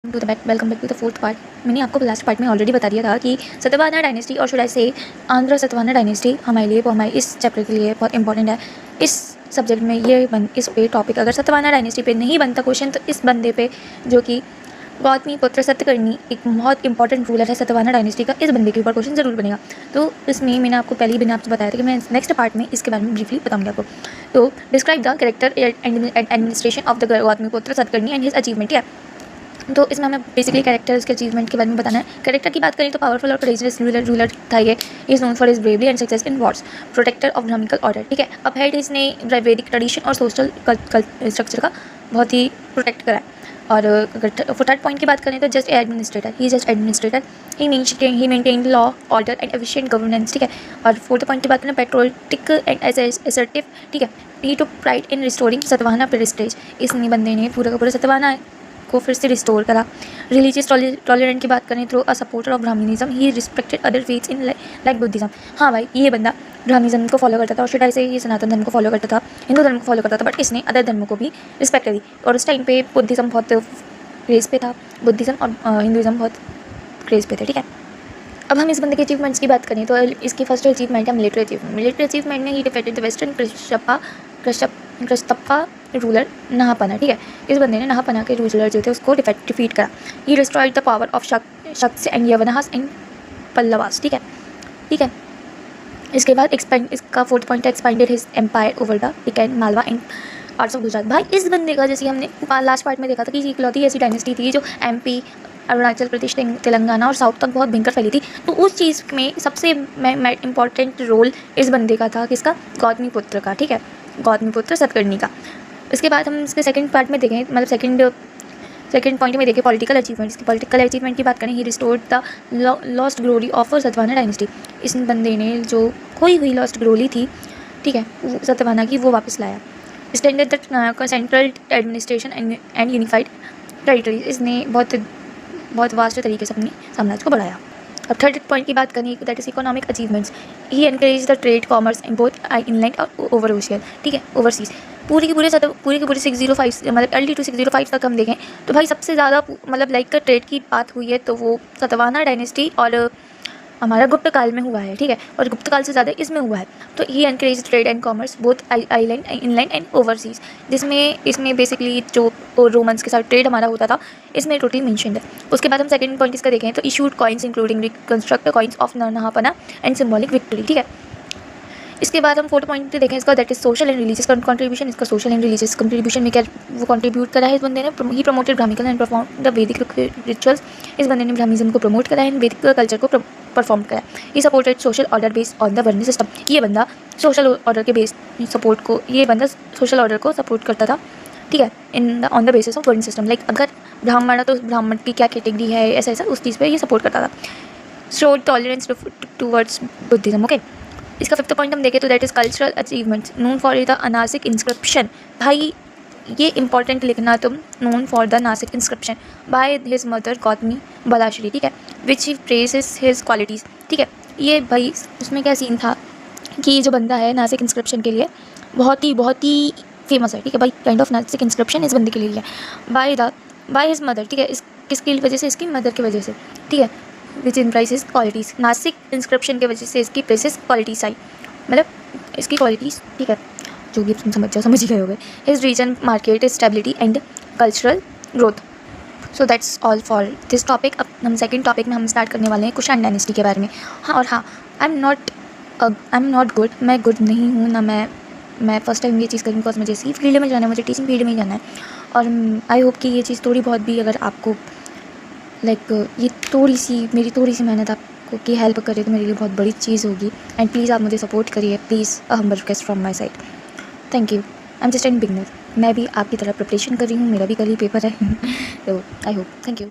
Welcome back to the fourth part. मैंने आपको last part में ऑलरेडी बता दिया था कि सतवाहना डायनेस्टी और शुड आई से आंध्र सतवाहना डायनेस्टी हमारे लिए हमारे इस चैप्टर के लिए बहुत इंपॉर्टेंट है। इस सब्जेक्ट में इस पे टॉपिक अगर सतवाहना डायनेस्टी पे नहीं बनता क्वेश्चन तो इस बंदे पे जो कि गौतमीपुत्र सत्यकर्णी एक बहुत इंपॉर्टेंट रूलर है सतवाहना डायनेस्टी का, इस बंदे के ऊपर क्वेश्चन जरूर बनेगा। तो इसमें मैंने आपको पहले ही मैंने आपसे बताया था कि मैं नेक्स्ट पार्ट में इसके बारे में ब्रीफली बताऊंगी आपको। तो describe the character and administration of the Gautamiputra Satyakarni and his achievement. है तो इसमें हमें बेसिकली कैरेक्टर के अचीवमेंट के बारे में बताना है। कैरेक्टर की बात करें तो पावरफुल और करेजियस रूलर था ये। Is known for his bravery and success in wars, protector of Brahmanical order. ठीक है, अपहेल्ड इसने वैदिक ट्रेडिशन और सोशल स्ट्रक्चर का बहुत ही प्रोटेक्ट करा है। और थर्ड पॉइंट की बात करें तो just administrator, he just administrator, he maintain law order and efficient governance. ठीक है, और फोर्थ पॉइंट की बात करें पेट्रोटिक एंड असर्टिव। ठीक है, he took pride in restoring Satavahana prestige, इस बंदे ने पूरा का पूरा सतवाहना को फिर से रिस्टोर करा। रिलीजियस टॉलरेंट की बात करें through a supporter of Brahmanism, he respected other faiths in like Buddhism. हाँ भाई, ये बंदा ब्राह्मणिज्म को फॉलो करता था और शुड आई से ये सनातन धर्म को फॉलो करता था, हिंदू धर्म को फॉलो करता था, बट इसने अदर धर्मों को भी रिस्पेक्ट दी। और उस टाइम पे बुद्धिज्म बहुत क्रेज़ पे था, बुद्धिज्म और हिंदुज़म बहुत क्रेज़ पे थे। ठीक है, अब हम इस बंदे के अचीवमेंट्स की बात करें तो इसकी फर्स्ट अचीवमेंट है मिलिट्री अचीवमेंट। मिलिट्री अचीवमेंट में he defeated the western Krishnappa ruler Nahapana. ठीक है, इस बंदे ने नहापना के रूलर जो थे उसको डिफीट करा। He destroyed the power of Shakas and Yavanas and Pallavas. ठीक है, इसके बाद इसका फोर्थ पॉइंट है expanded his empire over the Deccan, Malwa and parts of Gujarat. भाई इस बंदे का जैसे हमने लास्ट पार्ट में देखा था कि इकलौती ऐसी डायनेस्टी थी जो एमपी, अरुणाचल प्रदेश, तेलंगाना और साउथ तक बहुत भयंकर फैली थी। तो उस चीज़ में सबसे इम्पॉर्टेंट रोल इस बंदे का था, किसका? गौतमीपुत्र का। ठीक है, गौतमीपुत्र सतकर्णी का। इसके बाद हम इसके सेकंड पार्ट में देखें, मतलब सेकंड पॉइंट में देखें पॉलिटिकल अचीवमेंट। इसकी पॉलिटिकल अचीवमेंट की बात करें, he restored the lost glory of Satavahana dynasty. इस बंदे ने जो खोई हुई लॉस्ट ग्लोरी थी, ठीक है, सतवाहना की, वो वापस लाया। Standard the central administration and unified territories, इसने बहुत वास्ट तरीके से अपनी साम्राज्य को बढ़ाया। अब थर्ड पॉइंट की बात करें, that is economic achievements. He encourage the trade commerce in both inland और ओवर ओशियन। ठीक है, ओवरसीज पूरी की पूरी 605 मतलब अर्ली टू 605 तक हम देखें तो भाई सबसे ज़्यादा मतलब लाइक का ट्रेड की बात हुई है तो वो सतवाहना डायनेस्टी और हमारा गुप्त काल में हुआ है। ठीक है, और गुप्त काल से ज़्यादा इसमें हुआ है। तो he encourage trade and commerce both island, inland and overseas, इसमें बेसिकली जो रोमन्स के साथ ट्रेड हमारा होता था इसमें टोटली मेंशन्ड है। उसके बाद हम सेकंड पॉइंट इसका देखें तो issued coins including reconstruct coins of Nahapana and symbolic victory. ठीक है, इसके बाद हम फोर्थ पॉइंट देखें इसका, that is social and religious contribution. इसका सोशल एंड रिलीजियस कंट्रीब्यूशन में क्या वो कंट्रीब्यूट करा है इस बंदे ने? He promoted Brahmanical and perform the Vedic rituals. इस बंदे ने ब्राह्मणिज्म को प्रमोट करा है एंड वैदिक कल्चर को परफॉर्म करा है। He supported social order based on the वर्ण सिस्टम। ये बंदा सोशल ऑर्डर के सोशल ऑर्डर को सपोर्ट करता था। ठीक है, ऑन द बेसिस ऑफ वर्ण सिस्टम, लाइक अगर ब्राह्मण तो ब्राह्मण की क्या कैटेगरी है ऐसा उस चीज़ पर ये सपोर्ट करता था। Showed tolerance towards Buddhism. Okay, इसका फिफ्थ पॉइंट हम देखें तो that is cultural achievements. Known for the Nasik inscription. भाई ये इंपॉर्टेंट लिखना तुम, known for the Nasik inscription by his mother Gautami Balashri. ठीक है, which he praises his qualities. ठीक है, ये भाई उसमें क्या सीन था कि ये जो बंदा है नासिक इंस्क्रिप्शन के लिए बहुत ही फेमस है। ठीक है भाई, काइंड ऑफ नासिक इंस्क्रिप्शन इस बंदे के लिए बाय हिज मदर। ठीक है, किसकी वजह से? इसकी मदर की वजह से। ठीक है, विच इम्प्राइज क्वालिटीज़, नासिक इंस्क्रिप्शन की वजह से इसकी प्रेसेस क्वालिटीज़ आई, मतलब इसकी क्वालिटीज़। ठीक है, जो भी तुम समझ ही गए होगे। His region market stability and cultural growth. So that's all for this topic. अब हम सेकंड टॉपिक में हम स्टार्ट करने वाले हैं कुषाण डायनेस्टी के बारे में। हाँ, और हाँ, आई एम नॉट गुड, मैं गुड नहीं हूँ ना, मैं फर्स्ट टाइम ये चीज़ करूँ बिकॉज मुझे इसी फील्ड में जाना है, मुझे टीचिंग फील्ड में ही जाना है। और आई होप कि ये चीज़ थोड़ी बहुत भी अगर आपको ये मेरी थोड़ी सी मेहनत आपको की हेल्प करे तो मेरे लिए बहुत बड़ी चीज़ होगी। एंड प्लीज़ आप मुझे सपोर्ट करिए, please, a humble request from my side. Thank you. I am just an beginner, मैं भी आपकी तरह प्रिपरेशन कर रही हूँ, मेरा भी कल ही पेपर है तो आई होप। Thank you.